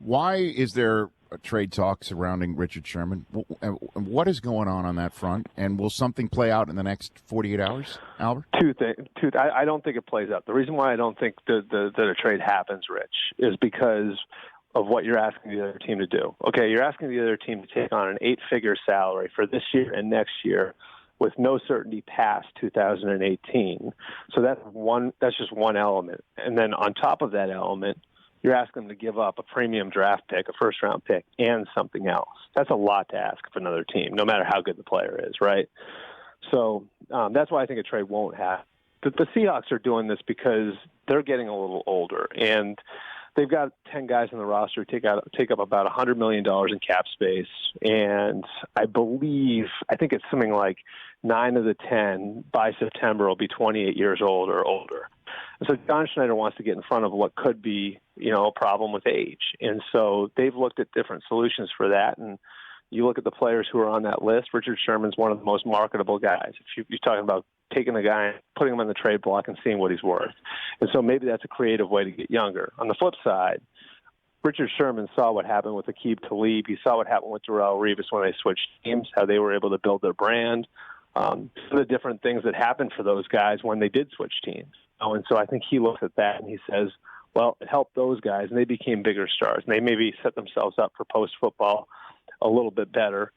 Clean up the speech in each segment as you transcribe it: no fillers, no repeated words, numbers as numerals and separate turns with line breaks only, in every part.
Why is there a trade talk surrounding Richard Sherman? What is going on that front? And will something play out in the next 48 hours, Albert?
Two things. I don't think it plays out. The reason why I don't think that a trade happens, Rich, is because of what you're asking the other team to do. Okay, you're asking the other team to take on an 8-figure salary for this year and next year with no certainty past 2018. So that's just one element. And then on top of that element, you're asking them to give up a premium draft pick, a first-round pick, and something else. That's a lot to ask of another team, no matter how good the player is, right? So that's why I think a trade won't happen. The Seahawks are doing this because they're getting a little older, and they've got 10 guys on the roster who take up about $100 million in cap space, and I think it's something like 9 of the 10 by September will be 28 years old or older. And so John Schneider wants to get in front of what could be, a problem with age. And so they've looked at different solutions for that. And you look at the players who are on that list, Richard Sherman's one of the most marketable guys. If you're talking about taking a guy, putting him on the trade block and seeing what he's worth. And so maybe that's a creative way to get younger. On the flip side, Richard Sherman saw what happened with Aqib Talib. He saw what happened with Darrelle Revis when they switched teams, how they were able to build their brand, some of the different things that happened for those guys when they did switch teams. And so I think he looks at that and he says, well, it helped those guys, and they became bigger stars. And they maybe set themselves up for post-football a little bit better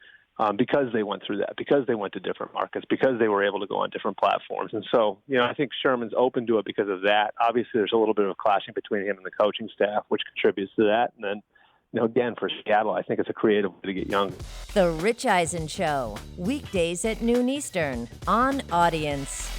because they went through that, because they went to different markets, because they were able to go on different platforms. And so, I think Sherman's open to it because of that. Obviously, there's a little bit of clashing between him and the coaching staff, which contributes to that. And then, again, for Seattle, I think it's a creative way to get younger.
The Rich Eisen Show, weekdays at noon Eastern on Audience.